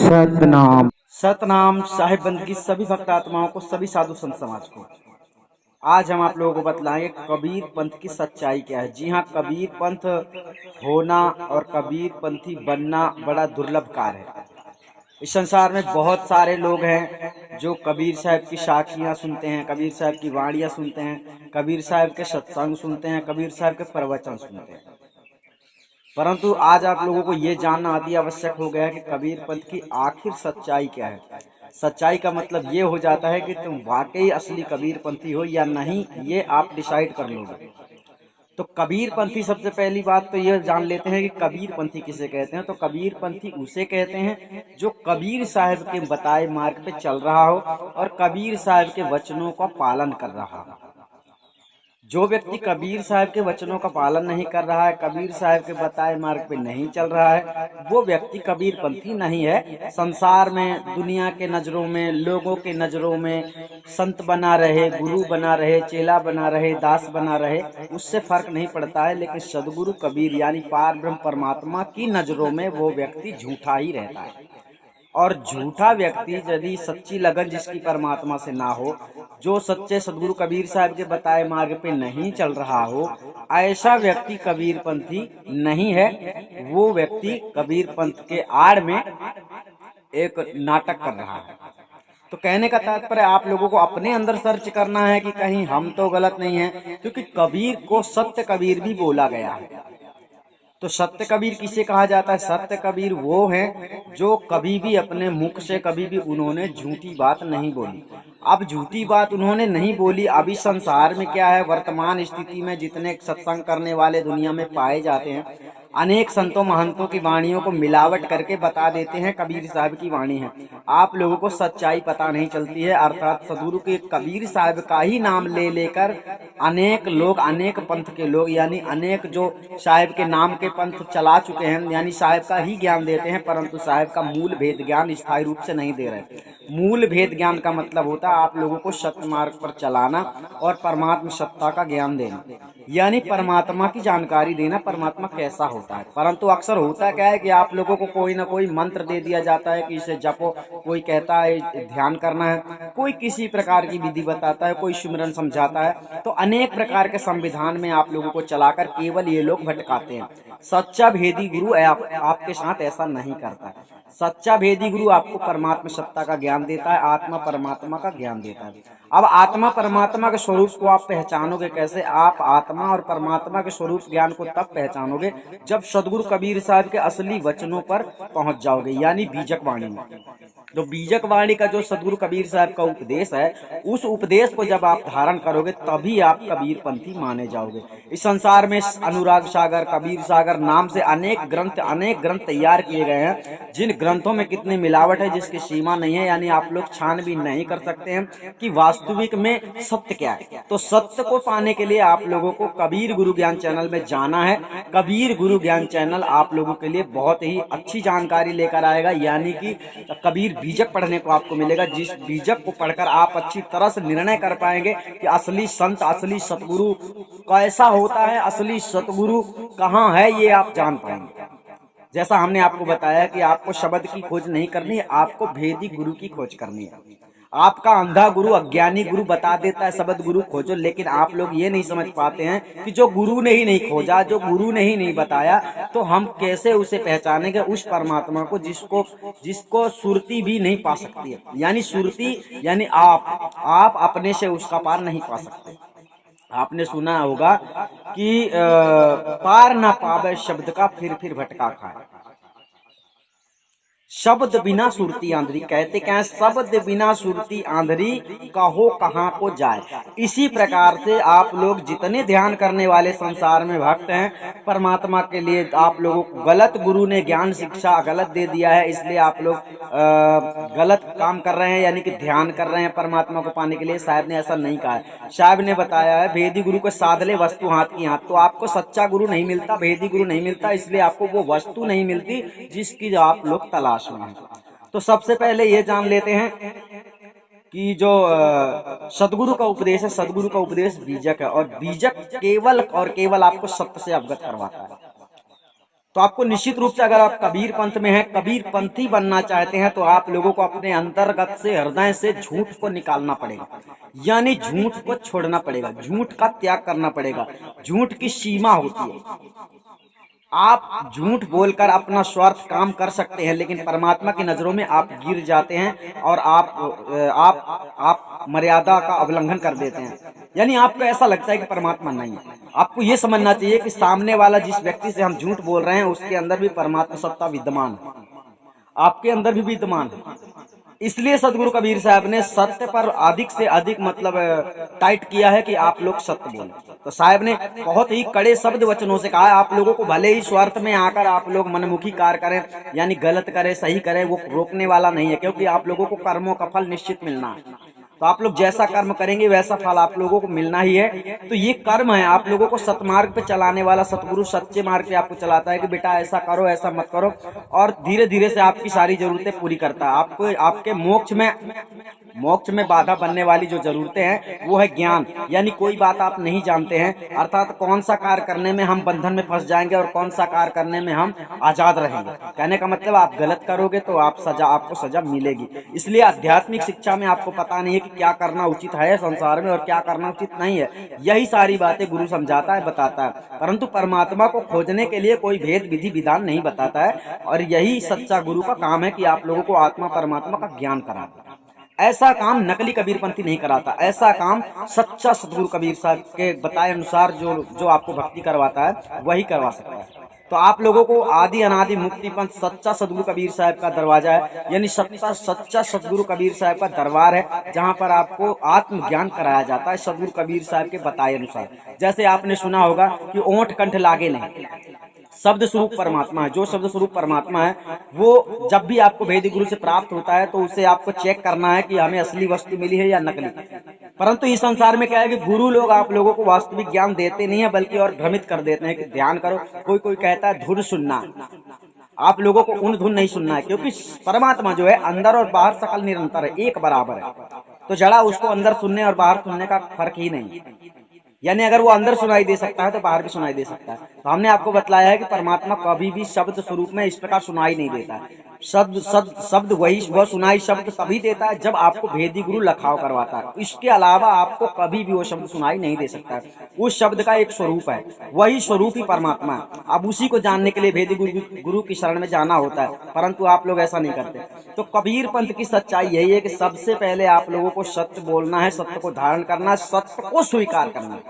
सतनाम। सतनाम साहिब बंद की सभी भक्त आत्माओं को, सभी साधु संत समाज को। आज हम आप लोगों को बतलाएंगे कबीर पंथ की सच्चाई क्या है। जी हाँ, कबीर पंथ होना और कबीर पंथी बनना बड़ा दुर्लभ कार्य है। इस संसार में बहुत सारे लोग हैं जो कबीर साहब की साखियां सुनते हैं, कबीर साहब की वाणियां सुनते हैं, कबीर साहब के सत्संग सुनते हैं, कबीर साहब के प्रवचन सुनते हैं। परंतु आज आप लोगों को ये जानना अति आवश्यक हो गया है कि कबीर पंथ की आखिर सच्चाई क्या है। सच्चाई का मतलब ये हो जाता है कि तुम वाकई असली कबीर पंथी हो या नहीं, ये आप डिसाइड कर लोगे। तो कबीर पंथी, सबसे पहली बात तो ये जान लेते हैं कि कबीर पंथी किसे कहते हैं। तो कबीर पंथी उसे कहते हैं जो कबीर साहब के बताए मार्ग पे चल रहा हो और कबीर साहब के वचनों का पालन कर रहा हो। जो व्यक्ति कबीर साहब के वचनों का पालन नहीं कर रहा है, कबीर साहब के बताए मार्ग पे नहीं चल रहा है, वो व्यक्ति कबीर पंथी नहीं है। संसार में, दुनिया के नजरों में, लोगों के नजरों में संत बना रहे, गुरु बना रहे, चेला बना रहे, दास बना रहे, उससे फर्क नहीं पड़ता है। लेकिन सदगुरु कबीर यानी पार ब्रह्म परमात्मा की नजरों में वो व्यक्ति झूठा ही रहता है। और झूठा व्यक्ति यदि सच्ची लगन जिसकी परमात्मा से ना हो, जो सच्चे सदगुरु कबीर साहब के बताए मार्ग पे नहीं चल रहा हो, ऐसा व्यक्ति कबीर पंथी नहीं है। वो व्यक्ति कबीर पंथ के आड़ में एक नाटक कर रहा है। तो कहने का तात्पर्य आप लोगों को अपने अंदर सर्च करना है कि कहीं हम तो गलत नहीं है, क्योंकि कबीर को सत्य कबीर भी बोला गया है। तो सत्य कबीर किसे कहा जाता है? सत्य कबीर वो हैं जो कभी भी अपने मुख से कभी भी उन्होंने झूठी बात नहीं बोली। अब झूठी बात उन्होंने नहीं बोली। अभी संसार में क्या है, वर्तमान स्थिति में जितने सत्संग करने वाले दुनिया में पाए जाते हैं, अनेक संतों महंतों की वाणियों को मिलावट करके बता देते हैं कबीर साहब की वाणी है। आप लोगों को सच्चाई पता नहीं चलती है। अर्थात सदगुरु के कबीर साहब का ही नाम ले लेकर अनेक लोग, अनेक पंथ के लोग, यानी अनेक जो साहब के नाम के पंथ चला चुके हैं, यानी साहब का ही ज्ञान देते हैं, परंतु साहब का मूल भेद ज्ञान स्थायी रूप से नहीं दे रहे। मूल भेद ज्ञान का मतलब होता है आप लोगों को सत्य मार्ग पर चलाना और परमात्मा सत्ता का ज्ञान देना, यानी परमात्मा की जानकारी देना, परमात्मा कैसा होता है। परंतु अक्सर होता क्या है कि आप लोगों को कोई ना कोई मंत्र दे दिया जाता है कि इसे जपो, कोई कहता है ध्यान करना है, कोई किसी प्रकार की विधि बताता है, कोई सुमिरन समझाता है। तो अनेक प्रकार के संविधान में आप लोगों को चलाकर केवल ये लोग भटकाते हैं। सच्चा भेदी गुरु आपके साथ ऐसा नहीं करता। सच्चा भेदी गुरु आपको परमात्मा सत्ता का ज्ञान देता है, आत्मा परमात्मा का ज्ञान देता है। अब आत्मा परमात्मा के स्वरूप को आप पहचानोगे कैसे? आप आत्मा और परमात्मा के स्वरूप ज्ञान को तब पहचानोगे जब सदगुरु कबीर साहब के असली वचनों पर पहुंच जाओगे, यानी बीजक वाणी में। तो बीजक वाणी का जो सदगुरु कबीर साहब का उपदेश है, उस उपदेश को जब आप धारण करोगे तभी आप कबीर पंथी माने जाओगे। इस संसार में अनुराग सागर, कबीर सागर नाम से अनेक ग्रंथ तैयार किए गए हैं, जिन ग्रंथों में कितनी मिलावट है जिसकी सीमा नहीं है, यानी आप लोग छानबीन नहीं कर सकते हैं कि वास्तविक में सत्य क्या है। तो सत्य को पाने के लिए आप लोगों को कबीर गुरु ज्ञान चैनल में जाना है। कबीर गुरु ज्ञान चैनल आप लोगों के लिए बहुत ही अच्छी जानकारी लेकर आएगा, यानी कि कबीर बीजक पढ़ने को आपको मिलेगा, जिस बीजक को पढ़कर आप अच्छी तरह से निर्णय कर पाएंगे कि असली संत, असली सतगुरु कैसा होता है, असली सतगुरु कहाँ है, ये आप जान पाएंगे। जैसा हमने आपको बताया कि आपको शब्द की खोज नहीं करनी है, आपको भेदी गुरु की खोज करनी है। आपका अंधा गुरु, अज्ञानी गुरु बता देता है शब्द गुरु खोजो, लेकिन आप लोग ये नहीं समझ पाते हैं कि जो गुरु ने ही नहीं खोजा, जो गुरु ने ही नहीं बताया, तो हम कैसे उसे पहचानेंगे, उस परमात्मा को जिसको सुरती भी नहीं पा सकती है। यानी सुरती यानी आप अपने से उसका पार नहीं पा सकते। आपने सुना होगा कि पार ना पावे शब्द का फिर भटका खाए। शब्द बिना सुरती आंधरी, कहते क्या है, शब्द बिना सुरती आंधरी, कहो कहाँ को जाए। इसी प्रकार से आप लोग जितने ध्यान करने वाले संसार में भक्त हैं, परमात्मा के लिए आप लोगों को गलत गुरु ने ज्ञान शिक्षा गलत दे दिया है, इसलिए आप लोग गलत काम कर रहे हैं, यानी कि ध्यान कर रहे हैं परमात्मा को पाने के लिए। साहब ने ऐसा नहीं कहा है। साहब ने बताया है भेदी गुरु को साध ले वस्तु हाथ की हाथ। तो आपको सच्चा गुरु नहीं मिलता, भेदी गुरु नहीं मिलता, इसलिए आपको वो वस्तु नहीं मिलती जिसकी आप लोग तलाश में हैं। तो सबसे पहले ये जान लेते हैं कि जो सदगुरु का उपदेश है, सदगुरु का उपदेश बीजक है, और बीजक केवल और केवल आपको सत्य से अवगत करवाता है। तो आपको निश्चित रूप से अगर आप कबीर पंथ में हैं, कबीर पंथी बनना चाहते हैं, तो आप लोगों को अपने अंतर्गत से, हृदय से झूठ को निकालना पड़ेगा, यानी झूठ को छोड़ना पड़ेगा, झूठ का त्याग करना पड़ेगा। झूठ की सीमा होती है। आप झूठ बोलकर अपना स्वार्थ काम कर सकते हैं, लेकिन परमात्मा की नजरों में आप गिर जाते हैं और आप मर्यादा का उल्लंघन कर देते हैं। यानी आपको ऐसा लगता है कि परमात्मा नहीं है। आपको ये समझना चाहिए कि सामने वाला जिस व्यक्ति से हम झूठ बोल रहे हैं उसके अंदर भी परमात्मा सत्ता विद्यमान है, आपके अंदर भी विद्यमान है। इसलिए सदगुरु कबीर साहब ने सत्य पर अधिक से अधिक मतलब टाइट किया है कि आप लोग सत्य बोलें। तो साहब ने बहुत ही कड़े शब्द वचनों से कहा है, आप लोगों को भले ही स्वार्थ में आकर आप लोग मनमुखी कार्य करें, यानी गलत करें सही करें, वो रोकने वाला नहीं है, क्योंकि आप लोगों को कर्मों का फल निश्चित मिलना है। तो आप लोग जैसा कर्म करेंगे वैसा फल आप लोगों को मिलना ही है। तो ये कर्म है, आप लोगों को सतमार्ग पे चलाने वाला सतगुरु सच्चे मार्ग पे आपको चलाता है कि बेटा ऐसा करो ऐसा मत करो, और धीरे धीरे से आपकी सारी जरूरतें पूरी करता है। आपको आपके मोक्ष में बाधा बनने वाली जो जरूरतें हैं वो है ज्ञान, यानी कोई बात आप नहीं जानते हैं, अर्थात कौन सा कार्य करने में हम बंधन में फंस जाएंगे और कौन सा कार्य करने में हम आजाद रहेंगे। कहने का मतलब आप गलत करोगे तो आपको सजा मिलेगी। इसलिए आध्यात्मिक शिक्षा में आपको पता नहीं है कि क्या करना उचित है संसार में और क्या करना उचित नहीं है। यही सारी बातें गुरु समझाता है, बताता है, परंतु परमात्मा को खोजने के लिए कोई भेद विधि विधान नहीं बताता है। और यही सच्चा गुरु का काम है कि आप लोगों को आत्मा परमात्मा का ज्ञान कराता है। ऐसा काम नकली कबीरपंथी नहीं कराता, ऐसा काम सच्चा सदगुरु कबीर साहब के बताए अनुसार जो आपको भक्ति करवाता है वही करवा सकता है। तो आप लोगों को आदि अनादि मुक्ति पंथ सच्चा सदगुरु कबीर साहब का दरवाजा है, यानी सच्चा सदगुरु कबीर साहब का दरबार है, जहां पर आपको आत्मज्ञान कराया जाता है सदगुरु कबीर साहब के बताए अनुसार। जैसे आपने सुना होगा कि ओंठ कंठ लागे नहीं, शब्द स्वरूप परमात्मा है। जो शब्द स्वरूप परमात्मा है वो जब भी आपको वैदिक गुरु से प्राप्त होता है तो उसे आपको चेक करना है कि हमें असली वस्तु मिली है या नकली। परंतु इस संसार में क्या है कि गुरु लोग आप लोगों को वास्तविक ज्ञान देते नहीं है, बल्कि और भ्रमित कर देते हैं कि ध्यान करो। कोई कहता है धुन सुनना, आप लोगों को उन धुन नहीं सुनना है, क्योंकि परमात्मा जो है अंदर और बाहर सकल निरंतर है, एक बराबर है। तो जड़ा उसको अंदर सुनने और बाहर सुनने का फर्क ही नहीं, यानी अगर वो अंदर सुनाई दे सकता है तो बाहर भी सुनाई दे सकता है। तो हमने आपको बतलाया है कि परमात्मा कभी भी शब्द स्वरूप में इस प्रकार सुनाई नहीं देता है। शब्द वह सुनाई शब्द तभी देता है जब आपको भेदी गुरु लखाव करवाता है। इसके अलावा आपको कभी भी वो शब्द सुनाई नहीं दे सकता है। उस शब्द का एक स्वरूप है, वही स्वरूप ही परमात्मा है। अब उसी को जानने के लिए भेदी गुरु की शरण में जाना होता है, परंतु आप लोग ऐसा नहीं करते। तो कबीर पंथ की सच्चाई यही है कि सबसे पहले आप लोगों को सत्य बोलना है, सत्य को धारण करना है, सत्य को स्वीकार करना है,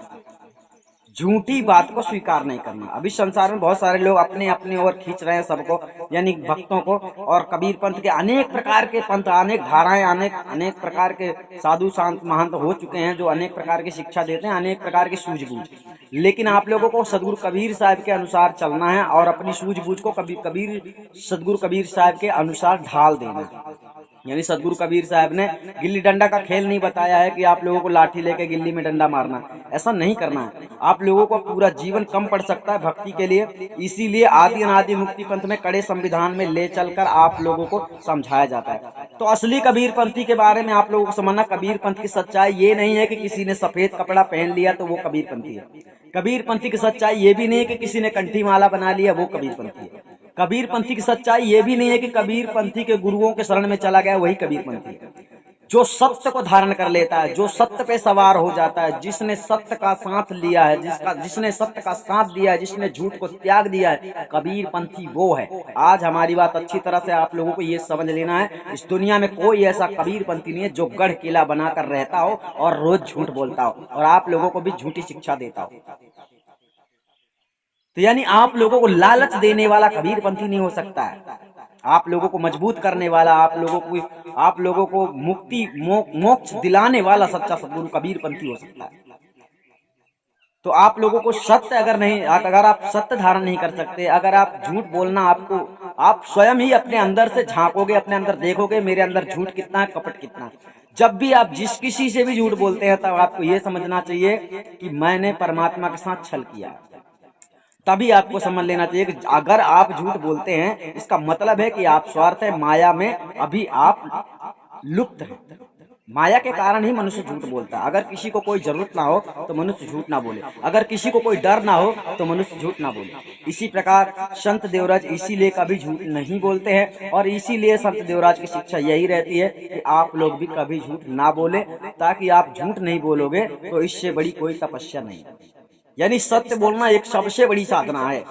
झूठी बात को स्वीकार नहीं करना। अभी संसार में बहुत सारे लोग अपने अपने ओर खींच रहे हैं सबको, यानी भक्तों को। और कबीर पंथ के अनेक प्रकार के पंथ, अनेक धाराएं, अनेक प्रकार के साधु संत महंत हो चुके हैं जो अनेक प्रकार की शिक्षा देते हैं, अनेक प्रकार की सूझबूझ। लेकिन आप लोगों को सदगुरु कबीर साहब के अनुसार चलना है और अपनी सूझबूझ को सदगुरु कबीर साहब के अनुसार ढाल देना है। यानी सदगुरु कबीर साहब ने गिल्ली डंडा का खेल नहीं बताया है कि आप लोगों को लाठी लेके गिल्ली में डंडा मारना, ऐसा नहीं करना है। आप लोगों को पूरा जीवन कम पड़ सकता है भक्ति के लिए, इसीलिए आदि अनादि मुक्ति पंथ में कड़े संविधान में ले चलकर आप लोगों को समझाया जाता है। तो असली कबीर पंथी के बारे में आप लोगों को समझना, कबीर पंथ की सच्चाई ये नहीं है कि किसी ने सफेद कपड़ा पहन लिया तो वो कबीर पंथी है। कबीर पंथी की सच्चाई ये भी नहीं है कि किसी ने कंठी माला बना लिया वो कबीर पंथी है। कबीर पंथी की सच्चाई ये भी नहीं है कि कबीर पंथी के गुरुओं के शरण में चला गया वही कबीर पंथी है। जो सत्य को धारण कर लेता है, जो सत्य पे सवार हो जाता है, जिसने सत्य का साथ लिया है, जिसने सत्य का साथ दिया है, जिसने झूठ को त्याग दिया है, कबीर पंथी वो है। आज हमारी बात अच्छी तरह से आप लोगों को ये समझ लेना है, इस दुनिया में कोई ऐसा कबीर पंथी नहीं है जो गढ़ किला बनाकर रहता हो और रोज झूठ बोलता हो और आप लोगों को भी झूठी शिक्षा देता हो। तो यानी आप लोगों को लालच देने वाला कबीर पंथी नहीं हो सकता है। आप लोगों को मजबूत करने वाला, आप लोगों को मुक्ति मोक्ष दिलाने वाला सच्चा सदगुरु कबीर पंथी हो सकता है। तो आप लोगों को सत्य अगर आप सत्य धारण नहीं कर सकते, अगर आप झूठ बोलना, आप स्वयं ही अपने अंदर से झांकोगे, अपने अंदर देखोगे मेरे अंदर झूठ कितना है, कपट कितना है। जब भी आप किसी से भी झूठ बोलते हैं तब आपको ये समझना चाहिए कि मैंने परमात्मा के साथ छल किया। तभी आपको समझ लेना चाहिए कि अगर आप झूठ बोलते हैं इसका मतलब है कि आप स्वार्थ है, माया में अभी आप लुप्त हैं। माया के कारण ही मनुष्य झूठ बोलता है। अगर किसी को कोई जरूरत ना हो तो मनुष्य झूठ ना बोले, अगर किसी को कोई डर ना हो तो मनुष्य झूठ ना बोले। इसी प्रकार संत देवराज इसीलिए कभी झूठ नहीं बोलते हैं, और इसीलिए संत देवराज की शिक्षा यही रहती है कि आप लोग भी कभी झूठ ना बोले, ताकि आप झूठ नहीं बोलोगे तो इससे बड़ी कोई तपस्या नहीं। यानी सत्य बोलना एक सबसे बड़ी साधना है।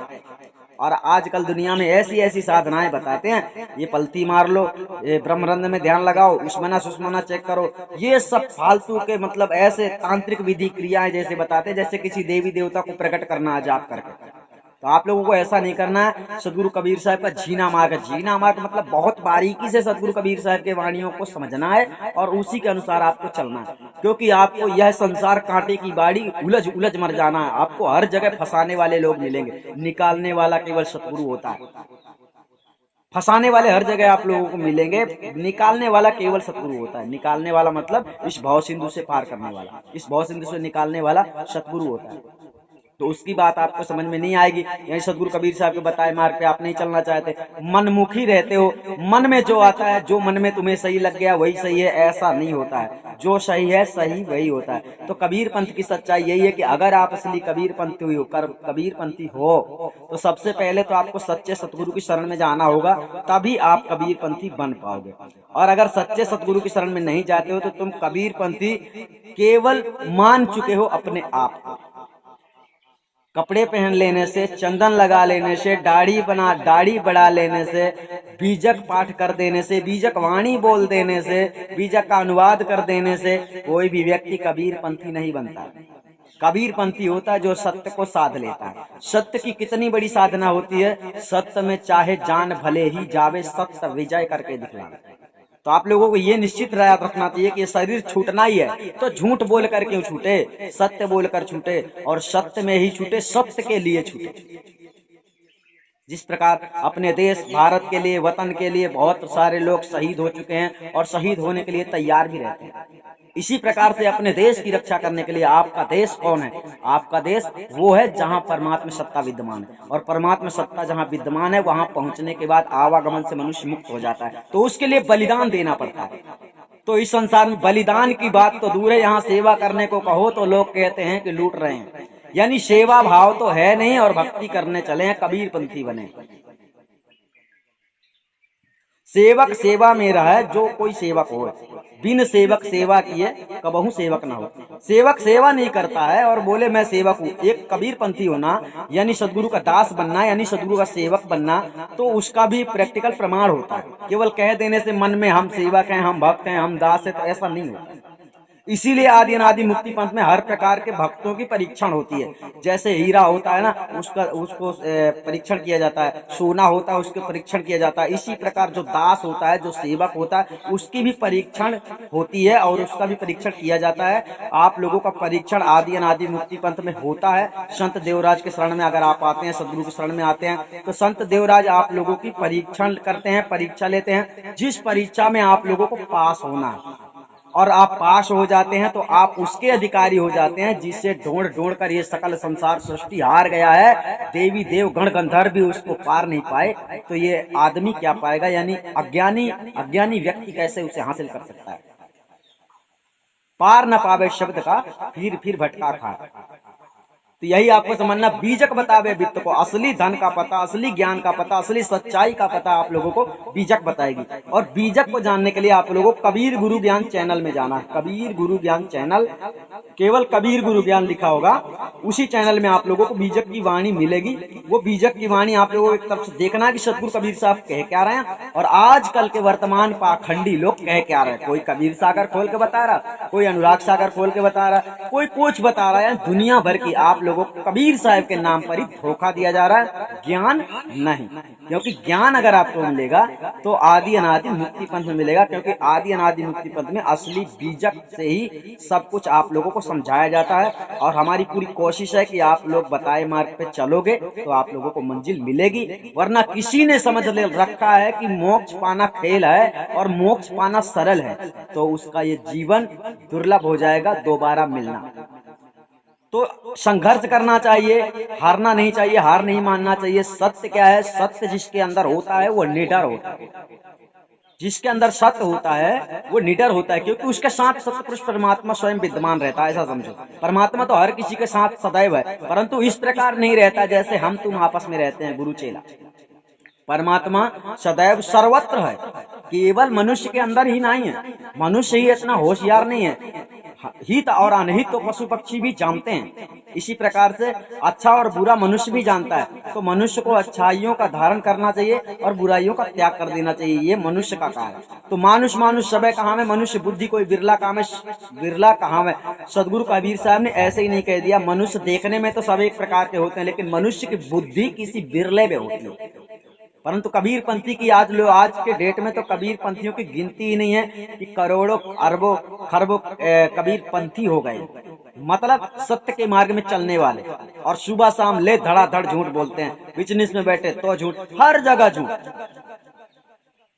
और आजकल दुनिया में ऐसी ऐसी साधनाएं बताते हैं, ये पलती मार लो, ये ब्रह्मरंध में ध्यान लगाओ, उस्मना सुस्मना चेक करो, ये सब फालतू के मतलब ऐसे तांत्रिक विधि क्रियाएं जैसे बताते हैं, जैसे किसी देवी देवता को प्रकट करना है जाप करके। तो आप लोगों को ऐसा नहीं करना है। सदगुरु कबीर साहब का जीना मार्ग, जीना मार्ग मतलब बहुत बारीकी से सदगुरु कबीर साहब के वाणियों को समझना है और उसी के अनुसार आपको चलना है, क्योंकि आपको यह संसार कांटे की बाड़ी उलझ उलझ मर जाना है। आपको हर जगह फंसाने वाले लोग मिलेंगे, निकालने वाला केवल सतगुरु होता है। फंसाने वाले हर जगह आप लोगों को मिलेंगे, निकालने वाला केवल सतगुरु होता है। निकालने वाला मतलब इस भव सिंधु से पार करने वाला, इस भव सिंधु से निकालने वाला सतगुरु होता है। तो उसकी बात आपको समझ में नहीं आएगी। यही सदगुरु कबीर साहब के बताए मार्ग पे आप नहीं चलना चाहते, मनमुखी रहते हो, मन में जो आता है, जो मन में तुम्हें सही लग गया वही सही है, ऐसा नहीं होता है। जो सही है सही वही होता है। तो कबीर पंथ की सच्चाई यही है कि अगर आप असली कबीर पंथी हो तो सबसे पहले तो आपको सच्चे सतगुरु की शरण में जाना होगा, तभी आप कबीर पंथी बन पाओगे। और अगर सच्चे सतगुरु की शरण में नहीं जाते हो तो तुम कबीर पंथी केवल मान चुके हो अपने आप को। कपड़े पहन लेने से, चंदन लगा लेने से, दाढ़ी बढ़ा लेने से, बीजक पाठ कर देने से, बीजक वाणी बोल देने से, बीजक का अनुवाद कर देने से कोई भी व्यक्ति कबीर पंथी नहीं बनता। कबीर पंथी होता है जो सत्य को साध लेता है। सत्य की कितनी बड़ी साधना होती है, सत्य में चाहे जान भले ही जावे, सत्य विजय करके दिखलावे। तो आप लोगों को ये निश्चित याद रखना चाहिए कि ये शरीर छूटना ही है, तो झूठ बोल कर क्यों छूटे, सत्य बोल कर छूटे, और सत्य में ही छूटे, सत्य के लिए छूटे। जिस प्रकार अपने देश भारत के लिए, वतन के लिए बहुत सारे लोग शहीद हो चुके हैं और शहीद होने के लिए तैयार भी रहते हैं, इसी प्रकार से अपने देश की रक्षा करने के लिए आपका देश कौन है? आपका देश वो है जहां परमात्मा सत्ता विद्यमान है, और परमात्मा सत्ता जहां विद्यमान है वहां पहुंचने के बाद आवागमन से मनुष्य मुक्त हो जाता है। तो उसके लिए बलिदान देना पड़ता है। तो इस संसार में बलिदान की बात तो दूर है, यहाँ सेवा करने को कहो तो लोग कहते हैं कि लूट रहे हैं। यानी सेवा भाव तो है नहीं और भक्ति करने चले हैं, कबीर पंथी बने। सेवक सेवा में रहा, जो कोई सेवक हो, बिन सेवक सेवा किए कबहू सेवक ना हो। सेवक सेवा नहीं करता है और बोले मैं सेवक हूँ। एक कबीर पंथी होना यानी सदगुरु का दास बनना, यानी सदगुरु का सेवक बनना, तो उसका भी प्रैक्टिकल प्रमाण होता है। केवल कह देने से मन में हम सेवक हैं, हम भक्त हैं, हम दास है, तो ऐसा नहीं होता। इसीलिए आदि अनादि मुक्ति पंथ में हर प्रकार के भक्तों की परीक्षण होती है। जैसे हीरा होता है ना, उसको परीक्षण किया जाता है, सोना होता है उसके परीक्षण किया जाता है। इसी प्रकार जो दास होता है, जो सेवक होता है, उसकी भी परीक्षण होती है और उसका भी परीक्षण किया जाता है। आप लोगों का परीक्षण आदि अनादि मुक्ति पंथ में होता है। संत देवराज के शरण में अगर आप आते हैं, सदगुरु के शरण में आते हैं, तो संत देवराज आप लोगों की परीक्षण करते हैं, परीक्षा लेते हैं। जिस परीक्षा में आप लोगों को पास होना है और आप पास हो जाते हैं तो आप उसके अधिकारी हो जाते हैं जिससे ढूंढ ढूंढ कर ये सकल संसार सृष्टि हार गया है। देवी देव गण गंधर्व भी उसको पार नहीं पाए, तो ये आदमी क्या पाएगा? यानी अज्ञानी व्यक्ति कैसे उसे हासिल कर सकता है? पार न पावे शब्द का फिर भटका खा। तो यही आपको समझना, बीजक बतावे वित्त को, असली धन का पता, असली ज्ञान का पता, असली सच्चाई का पता आप लोगों को बीजक बताएगी। और बीजक को जानने के लिए आप लोगों को कबीर गुरु ज्ञान चैनल में जाना है। कबीर गुरु ज्ञान चैनल, केवल कबीर गुरु ज्ञान लिखा होगा, उसी चैनल में आप लोगों को बीजक की वाणी मिलेगी। वो बीजक की वाणी आप लोगों को एक तरफ से देखना है कि सतगुरु कबीर साहब कह क्या रहे हैं, और आजकल के वर्तमान पाखंडी लोग कह क्या रहे हैं। कोई कबीर सागर खोल के बता रहा, कोई अनुराग सागर खोल के बता रहा, कोई कुछ बता रहा है। दुनिया भर की आप लोगों को कबीर साहब के नाम पर ही धोखा दिया जा रहा है, ज्ञान नहीं। क्योंकि ज्ञान अगर आपको मिलेगा तो आदि अनादि मुक्ति पंथ में मिलेगा, क्योंकि आदि अनादि मुक्ति पंथ में असली बीजक से ही सब कुछ आप लोगों को समझाया जाता है। और हमारी पूरी कोशिश है कि आप लोग बताए मार्ग पे चलोगे तो आप लोगों को मंजिल मिलेगी। वरना किसी ने समझ ले रखा है कि मोक्ष पाना खेल है और मोक्ष पाना सरल है, तो उसका ये जीवन दुर्लभ हो जाएगा दोबारा मिलना। तो संघर्ष करना चाहिए, हारना नहीं चाहिए, हार नहीं मानना चाहिए। सत्य क्या है? सत्य जिसके अंदर होता है वो निडर होता है। जिसके अंदर सत्य होता है वो निडर होता है, क्योंकि उसके साथ सतपुरुष परमात्मा स्वयं विद्यमान रहता है। ऐसा समझो, परमात्मा तो हर किसी के साथ सदैव है, परंतु इस प्रकार नहीं रहता जैसे हम तुम आपस में रहते हैं गुरु चेला। परमात्मा सदैव सर्वत्र है, केवल मनुष्य के अंदर ही नहीं है। मनुष्य ही इतना होशियार नहीं है, हित और अनहित तो पशु पक्षी भी जानते हैं। इसी प्रकार से अच्छा और बुरा मनुष्य भी जानता है। तो मनुष्य को अच्छाइयों का धारण करना चाहिए और बुराइयों का त्याग कर देना चाहिए, ये मनुष्य का कार्य है। तो मानुष मानुष सबे कहाँ में, मनुष्य बुद्धि कोई बिरला काम है, बिरला कहाँ में। सदगुरु कबीर साहब ने ऐसे ही नहीं कह दिया, मनुष्य देखने में तो सब एक प्रकार के होते हैं, लेकिन मनुष्य की बुद्धि किसी बिरले में होती है। परंतु कबीर पंथी की आज के डेट में तो कबीर पंथियों की गिनती ही नहीं है कि करोड़ों अरबों खरबों कबीर पंथी हो गए। मतलब सत्य के मार्ग में चलने वाले, और सुबह शाम ले धड़ाधड़ झूठ बोलते हैं, बिजनेस में बैठे तो झूठ, हर जगह झूठ।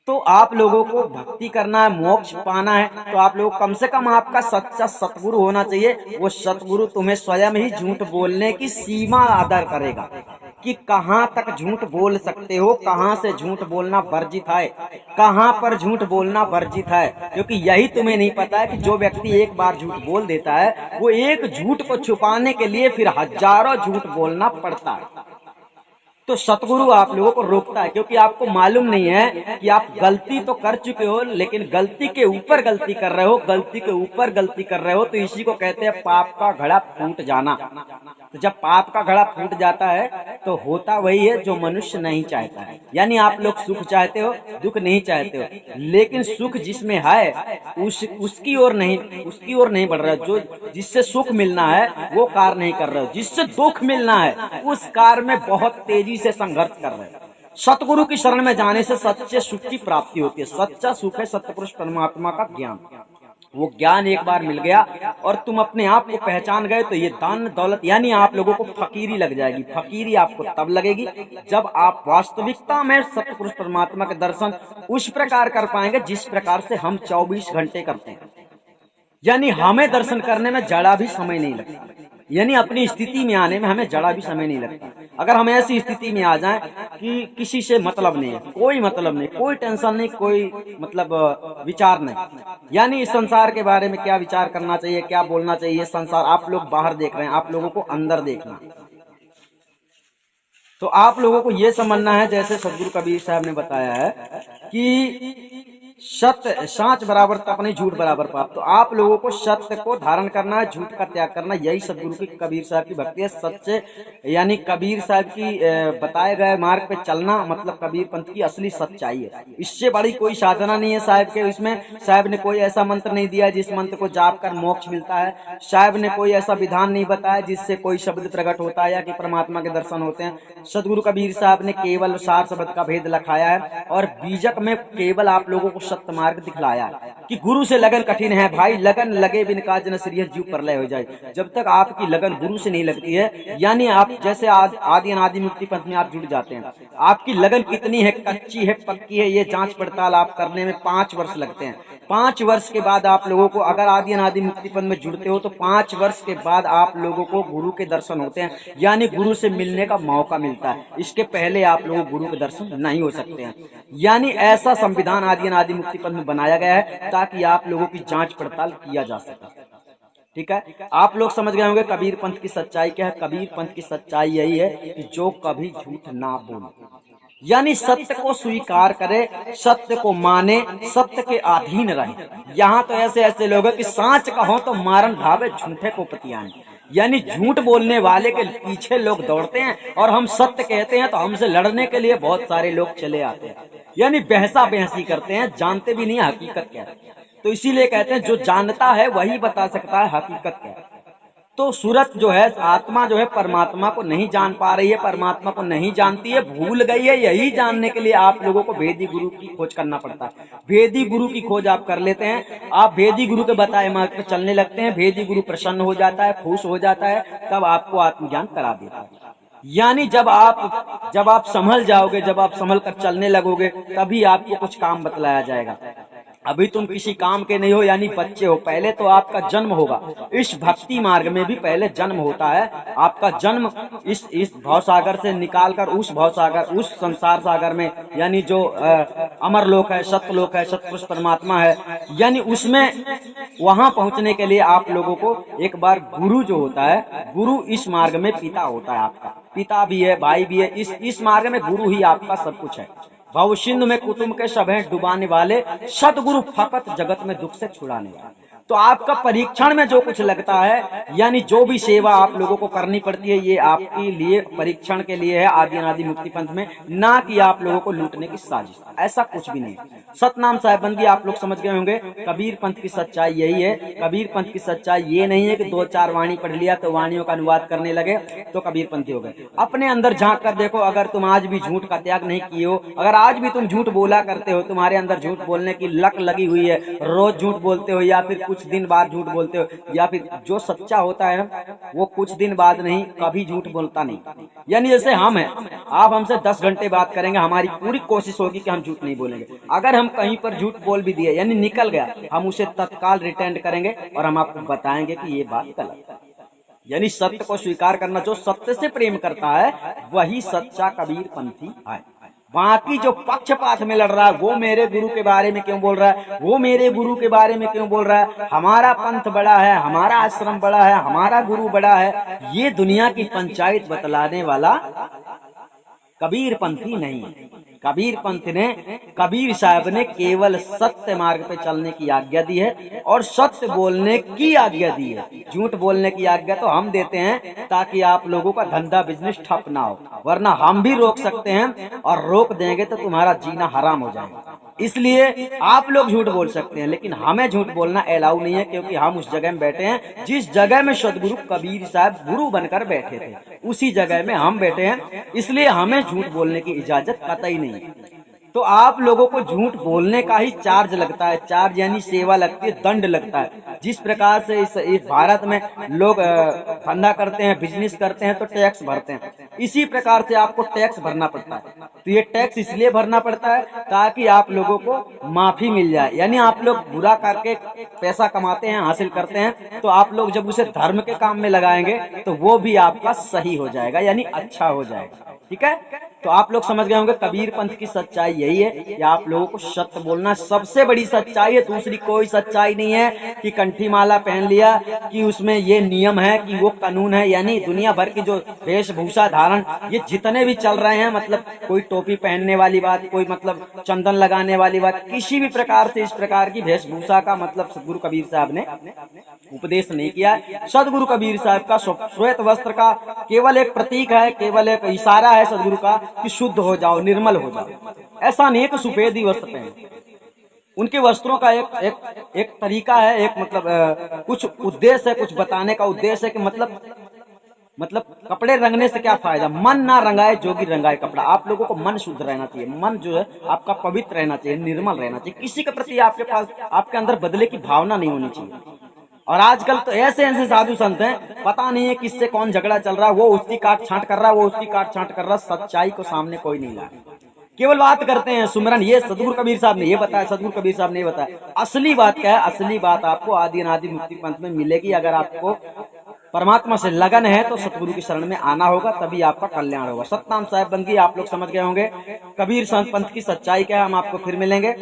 तो आप लोगों को भक्ति करना है, मोक्ष पाना है, तो आप लोग कम से कम आपका सच्चा सतगुरु होना चाहिए। वो सतगुरु तुम्हें स्वयं ही झूठ बोलने की सीमा आदर करेगा कि कहाँ तक झूठ बोल सकते हो, कहाँ से झूठ बोलना वर्जित है, कहाँ पर झूठ बोलना वर्जित है। क्योंकि यही तुम्हें नहीं पता है कि जो व्यक्ति एक बार झूठ बोल देता है, वो एक झूठ को छुपाने के लिए फिर हजारों झूठ बोलना पड़ता है। तो सतगुरु आप लोगों को रोकता है, क्योंकि आपको मालूम नहीं है कि आप गलती तो कर चुके हो, लेकिन गलती के ऊपर गलती कर रहे हो, गलती के ऊपर गलती कर रहे हो। तो इसी को कहते हैं पाप का घड़ा फूट जाना। तो जब पाप का घड़ा फूट जाता है तो होता वही है जो मनुष्य नहीं चाहता है। यानी आप लोग सुख चाहते हो, दुख नहीं चाहते हो, लेकिन सुख जिसमें है उसकी ओर नहीं बढ़ रहे हो। जो जिससे सुख मिलना है वो कार्य नहीं कर रहे हो, जिससे दुख मिलना है उस कार्य में बहुत तेजी से संघर्ष कर रहे हो। सतगुरु की शरण में जाने से सच्चे सुख की प्राप्ति होती है। सच्चा सुख है सतपुरुष परमात्मा का ज्ञान। वो ज्ञान एक बार मिल गया और तुम अपने आप को पहचान गए, तो ये दान दौलत यानी आप लोगों को फकीरी लग जाएगी। फकीरी आपको तब लगेगी जब आप वास्तविकता में सतपुरुष परमात्मा के दर्शन उस प्रकार कर पाएंगे जिस प्रकार से हम 24 घंटे करते हैं। यानी हमें दर्शन करने में जरा भी समय नहीं लगता, यानी अपनी स्थिति में आने में हमें जरा भी समय नहीं लगता। अगर हम ऐसी स्थिति में आ जाएं कि किसी से मतलब नहीं है, कोई मतलब नहीं, कोई टेंशन नहीं, कोई मतलब विचार नहीं, यानी इस संसार के बारे में क्या विचार करना चाहिए, क्या बोलना चाहिए, संसार आप लोग बाहर देख रहे हैं, आप लोगों को अंदर देखना। तो आप लोगों को ये समझना है, जैसे सदगुरु कबीर साहब ने बताया है कि सत्य साँच बराबर तप नहीं, झूठ बराबर पाप। तो आप लोगों को सत्य को धारण करना है, झूठ का त्याग करना। यही सदगुरु की कबीर साहब की भक्ति है। सच्चे यानी कबीर साहब की बताए गए मार्ग पे चलना मतलब कबीर पंथ की असली सच्चाई है। इससे बड़ी कोई साधना नहीं है साहब के। इसमें साहब ने कोई ऐसा मंत्र नहीं दिया जिस मंत्र को जाप कर मोक्ष मिलता है। साहब ने कोई ऐसा विधान नहीं बताया जिससे कोई शब्द प्रकट होता है या कि परमात्मा के दर्शन होते हैं। सदगुरु कबीर साहब ने केवल सार शब्द का भेद लिखाया है और बीजक में केवल आप लोगों को सत्य मार्ग दिखलाया कि गुरु से लगन कठिन है भाई, लगन लगे बिन काज न श्रीय जीव प्रलय हो जाए। जब तक आपकी लगन गुरु से नहीं लगती है, यानी आप जैसे आदि अनादि मुक्ति पंथ में आप जुड़ जाते हैं, आपकी लगन कितनी है, कच्ची है पक्की है, ये जांच पड़ताल आप करने में 5 वर्ष लगते हैं। 5 वर्ष के बाद आप लोगों को, अगर आदि अनादि मुक्ति पंथ में जुड़ते हो तो 5 वर्ष के बाद आप लोगों को गुरु के दर्शन होते हैं, यानी गुरु से मिलने का मौका मिलता है। इसके पहले आप लोगों को गुरु के दर्शन नहीं हो सकते हैं। यानी ऐसा संविधान आदि अनादि मुक्ति पंथ में बनाया गया है ताकि आप लोगों की जांच पड़ताल किया जा सके। ठीक है, आप लोग समझ गए होंगे कबीर पंथ की सच्चाई क्या है। कबीर पंथ की सच्चाई यही है कि जो कभी झूठ ना बोले, यानी सत्य को स्वीकार करे, सत्य को माने, सत्य के अधीन रहे। यहाँ तो ऐसे लोग हैं कि सांच कहो तो मारन भावे, झूठे को पतियान। यानी झूठ बोलने वाले के पीछे लोग दौड़ते हैं और हम सत्य कहते हैं तो हमसे लड़ने के लिए बहुत सारे लोग चले आते हैं, यानी बहसा बहसी करते हैं, जानते भी नहीं है हकीकत क्या है। तो इसीलिए कहते हैं जो जानता है वही बता सकता है हकीकत क्या है। तो सूरत जो है, आत्मा जो है परमात्मा को नहीं जान पा रही है, परमात्मा को नहीं जानती है, भूल गई है। यही जानने के लिए आप लोगों को भेदी गुरु की खोज करना पड़ता है। भेदी गुरु की खोज आप कर लेते हैं, आप भेदी गुरु के बताए मार्ग पर चलने लगते हैं, भेदी गुरु प्रसन्न हो जाता है, खुश हो जाता है, तब आपको आत्मज्ञान करा देता है। यानी जब आप संभल जाओगे, जब आप संभल कर चलने लगोगे, तभी आपको कुछ काम बतलाया जाएगा। अभी तुम किसी काम के नहीं हो, यानी बच्चे हो। पहले तो आपका जन्म होगा। इस भक्ति मार्ग में भी पहले जन्म होता है। आपका जन्म इस भव सागर से निकालकर उस भव सागर, उस संसार सागर में, यानी जो अमर लोक है, सत्य लोक है, सतपुरुष परमात्मा है, यानी उसमें वहां पहुंचने के लिए आप लोगों को एक बार गुरु जो होता है, गुरु इस मार्ग में पिता होता है। आपका पिता भी है, भाई भी है। इस मार्ग में गुरु ही आपका सब कुछ है। भव सिंधु में कुटुंब के सब हैं डुबाने वाले, सतगुरु फकत जगत में दुख से छुड़ाने वाले। तो आपका परीक्षण में जो कुछ लगता है, यानी जो भी सेवा आप लोगों को करनी पड़ती है, ये आपके लिए परीक्षण के लिए है आदि अनादि मुक्ति पंथ में, ना कि आप लोगों को लूटने की साजिश। ऐसा कुछ भी नहीं। सतनाम साहिब बंदगी आप लोग समझ गए होंगे। कबीर पंथ की सच्चाई यही है। कबीर पंथ की सच्चाई ये नहीं है कि 2-4 वाणी पढ़ लिया तो वाणियों का अनुवाद करने लगे तो कबीर पंथी हो गए। अपने अंदर झांक कर देखो। अगर तुम आज भी झूठ का त्याग नहीं किए हो, अगर आज भी तुम झूठ बोला करते हो, तुम्हारे अंदर झूठ बोलने की लक लगी हुई है, रोज झूठ बोलते हो या फिर कुछ दिन बाद झूठ बोलते हो, या फिर जो सच्चा होता है ना वो कुछ दिन बाद नहीं, कभी झूठ बोलता नहीं। यानी जैसे हम हैं, आप हमसे 10 घंटे बात करेंगे, हमारी पूरी कोशिश होगी कि हम झूठ नहीं बोलेंगे। अगर हम कहीं पर झूठ बोल भी दिए, यानी निकल गया, हम उसे तत्काल रिटर्न करेंगे और हम आपको बताएंगे कि ये बात गलत है। यानी सत्य को स्वीकार करना, जो सत्य से प्रेम करता है वही सच्चा कबीर पंथी है। बाकी जो पक्षपात में लड़ रहा है, वो मेरे गुरु के बारे में क्यों बोल रहा है, वो मेरे गुरु के बारे में क्यों बोल रहा है, हमारा पंथ बड़ा है, हमारा आश्रम बड़ा है, हमारा गुरु बड़ा है, ये दुनिया की पंचायत बतलाने वाला कबीर पंथी नहीं है। कबीर पंथ ने, कबीर साहब ने केवल सत्य मार्ग पे चलने की आज्ञा दी है और सत्य बोलने की आज्ञा दी है। झूठ बोलने की आज्ञा तो हम देते हैं ताकि आप लोगों का धंधा बिजनेस ठप ना हो, वरना हम भी रोक सकते हैं और रोक देंगे तो तुम्हारा जीना हराम हो जाएगा। इसलिए आप लोग झूठ बोल सकते हैं, लेकिन हमें झूठ बोलना अलाउ नहीं है, क्योंकि हम उस जगह में बैठे हैं जिस जगह में सदगुरु कबीर साहब गुरु बनकर बैठे थे, उसी जगह में हम बैठे हैं। इसलिए हमें झूठ बोलने की इजाजत कतई नहीं है। तो आप लोगों को झूठ बोलने का ही चार्ज लगता है। चार्ज यानी सेवा लगती है, दंड लगता है। जिस प्रकार से इस भारत में लोग धंधा करते हैं, बिजनेस करते हैं तो टैक्स भरते हैं, इसी प्रकार से आपको टैक्स भरना पड़ता है। तो ये टैक्स इसलिए भरना पड़ता है ताकि आप लोगों को माफी मिल जाए। यानी आप लोग बुरा करके पैसा कमाते हैं, हासिल करते हैं, तो आप लोग जब उसे धर्म के काम में लगाएंगे तो वो भी आपका सही हो जाएगा, यानी अच्छा हो जाएगा। ठीक है, तो आप लोग समझ गए होंगे कबीर पंथ की सच्चाई यही है कि आप लोगों को सत्य बोलना सबसे बड़ी सच्चाई है। दूसरी कोई सच्चाई नहीं है कि कंठी माला पहन लिया कि उसमें ये नियम है कि वो कानून है। यानी दुनिया भर की जो वेशभूषा धारण ये जितने भी चल रहे हैं, मतलब कोई टोपी पहनने वाली बात, कोई मतलब चंदन लगाने वाली बात, किसी भी प्रकार से इस प्रकार की वेशभूषा का मतलब सदगुरु कबीर साहब ने उपदेश नहीं किया है। सदगुरु कबीर साहब का श्वेत वस्त्र का केवल एक प्रतीक है, केवल एक इशारा है सदगुरु का कि शुद्ध हो जाओ, निर्मल हो जाओ। ऐसा नहीं है कि सफेद ही वस्त्र पहने। उनके वस्त्रों का एक तरीका है, एक मतलब कुछ उद्देश्य है, कुछ बताने का उद्देश्य है कि मतलब कपड़े रंगने से क्या फायदा, मन ना रंगाए जोगी रंगाए कपड़ा। आप लोगों को मन शुद्ध रहना चाहिए, मन जो है आपका पवित्र रहना चाहिए, निर्मल रहना चाहिए। किसी के प्रति आपके पास आपके अंदर बदले की भावना नहीं होनी चाहिए। और आजकल तो ऐसे ऐसे साधु संत हैं, पता नहीं है किससे कौन झगड़ा चल रहा है, वो उसकी काट छांट कर रहा है, वो उसकी काट छांट कर रहा है। सच्चाई को सामने कोई नहीं ला, केवल बात करते हैं सुमरन। ये सदगुरु कबीर साहब ने ये बताया, सदगुरु कबीर साहब ने बताया। असली बात क्या है? असली बात आपको आदि अनादि मुक्ति पंथ में मिलेगी। अगर आपको परमात्मा से लगन है तो सतगुरु की शरण में आना होगा, तभी आपका कल्याण होगा। सतनाम साहिब बंदगी आप लोग समझ गए होंगे। कबीर संत पंथ की सच्चाई क्या है, हम आपको फिर मिलेंगे।